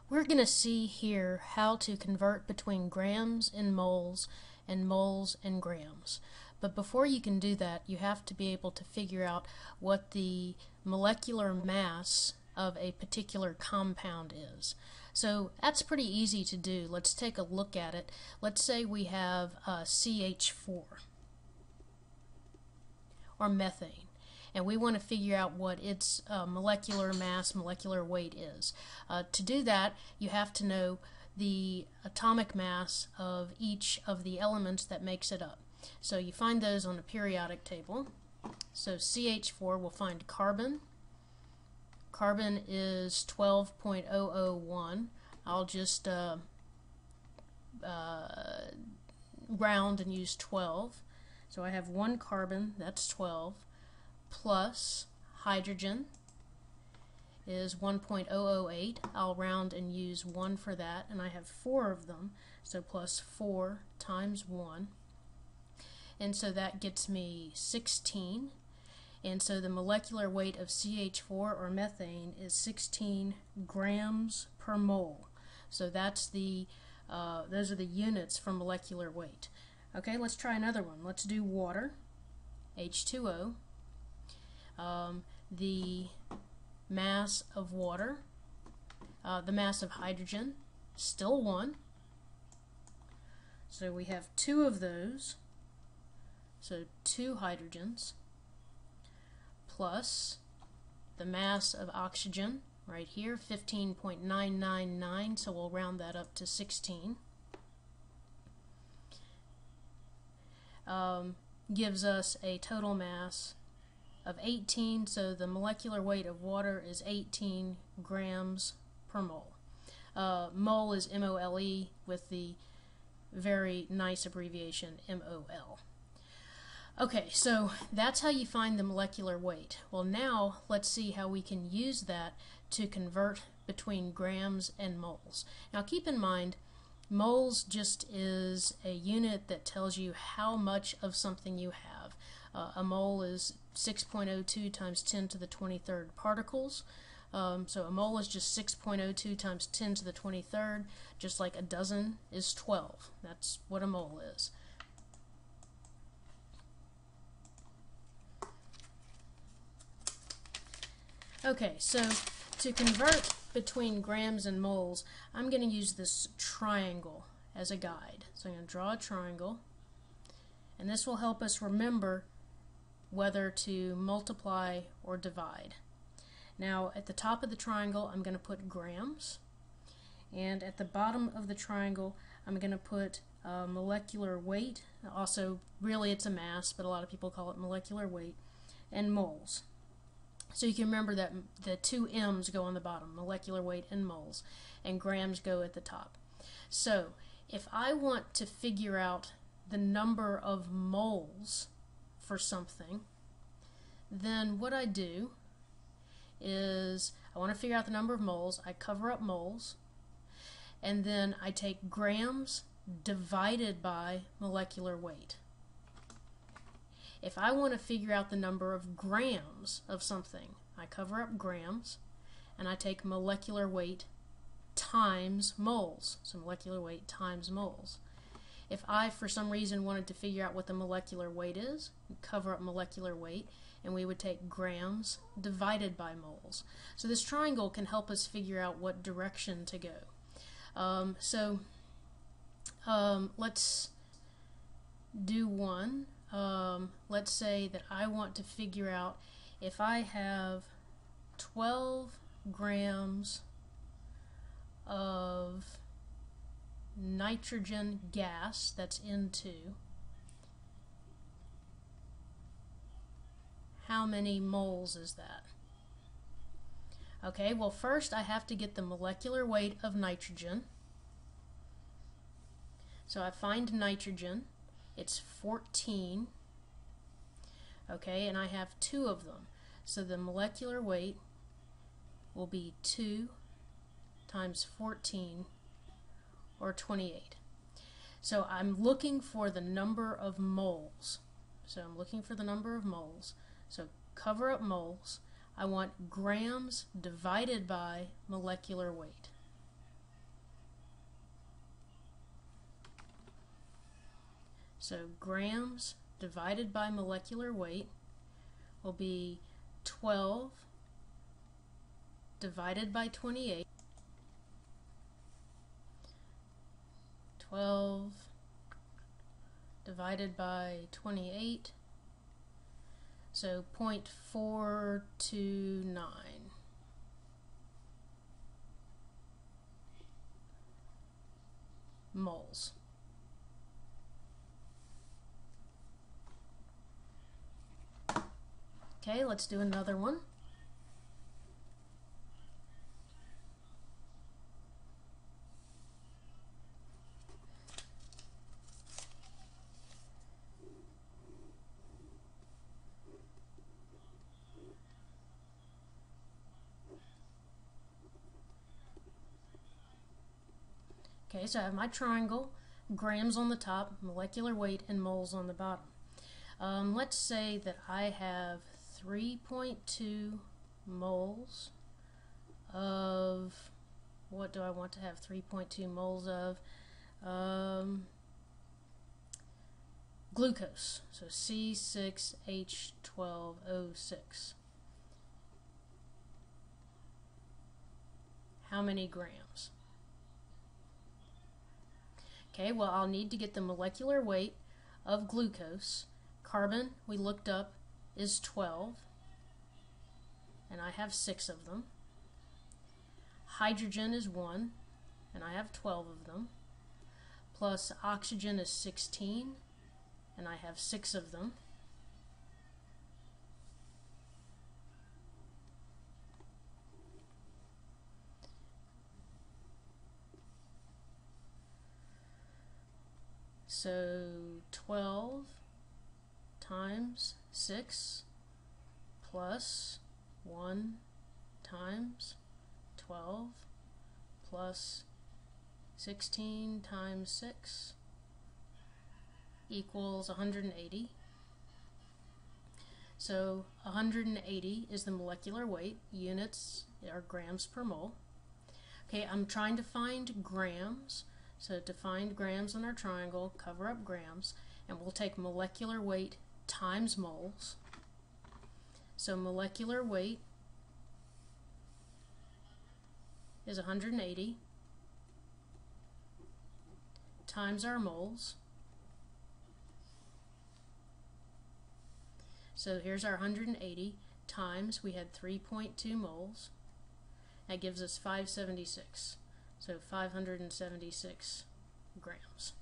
We're going to see here how to convert between grams and moles and grams. But before you can do that, you have to be able to figure out what the molecular mass of a particular compound is. So that's pretty easy to do. Let's take a look at it. Let's say we have CH4 or methane, and we want to figure out what its molecular mass, molecular weight is. To do that, you have to know the atomic mass of each of the elements that makes it up. So you find those on the periodic table. So CH4 will find carbon. Carbon is 12.001. I'll just round and use 12. So I have one carbon, that's 12, plus hydrogen is 1.008. I'll round and use 1 for that, and I have 4 of them, so plus 4 times 1. And so that gets me 16. And so the molecular weight of CH4 or methane is 16 grams per mole. So that's the those are the units for molecular weight. Okay, let's try another one. Let's do water, H2O. The mass of water, the mass of hydrogen, still 1. So we have 2 of those, so 2 hydrogens, plus the mass of oxygen, right here, 15.999, so we'll round that up to 16. Gives us a total mass of 18, so the molecular weight of water is 18 grams per mole. Mole is MOLE with the very nice abbreviation MOL. Okay, so that's how you find the molecular weight. Well, now let's see how we can use that to convert between grams and moles. Now keep in mind, moles just is a unit that tells you how much of something you have. A mole is 6.02 times 10 to the 23rd particles. So a mole is just 6.02 times 10 to the 23rd, just like a dozen is 12. That's what a mole is. Okay, so to convert between grams and moles, I'm going to use this triangle as a guide. So I'm going to draw a triangle, and this will help us remember whether to multiply or divide. Now at the top of the triangle I'm going to put grams, and at the bottom of the triangle I'm going to put molecular weight, also really it's a mass, but a lot of people call it molecular weight, and moles. So you can remember that the 2 M's go on the bottom, molecular weight and moles, and grams go at the top. So if I want to figure out the number of moles for something, then what I do is I want to figure out the number of moles. I cover up moles, and then I take grams divided by molecular weight. If I want to figure out the number of grams of something, I cover up grams, and I take molecular weight times moles. So molecular weight times moles. If I, for some reason, wanted to figure out what the molecular weight is, we cover up molecular weight, and we would take grams divided by moles. So this triangle can help us figure out what direction to go. Let's do one. Let's say that I want to figure out if I have 12 grams of nitrogen gas, that's N2, how many moles is that? Okay, well first I have to get the molecular weight of nitrogen. So I find nitrogen, it's 14, okay, and I have 2 of them. So the molecular weight will be 2 times 14, or 28. So I'm looking for the number of moles. So I'm looking for the number of moles. So cover up moles. I want grams divided by molecular weight. So grams divided by molecular weight will be 12 divided by 28. 12 divided by 28, so 0.429 moles. Okay, let's do another one. Okay, so I have my triangle, grams on the top, molecular weight, and moles on the bottom. Let's say that I have 3.2 moles of, what do I want to have 3.2 moles of? Glucose, so C6H12O6. How many grams? Okay, well, I'll need to get the molecular weight of glucose. Carbon, we looked up, is 12, and I have 6 of them. Hydrogen is 1, and I have 12 of them. Plus oxygen is 16, and I have 6 of them. So 12 times 6 plus 1 times 12 plus 16 times 6 equals 180. So 180 is the molecular weight. Units are grams per mole. Okay, I'm trying to find grams. So to find grams in our triangle, cover up grams, and we'll take molecular weight times moles. So molecular weight is 180 times our moles. So here's our 180 times, we had 3.2 moles. That gives us 576. So 576 grams.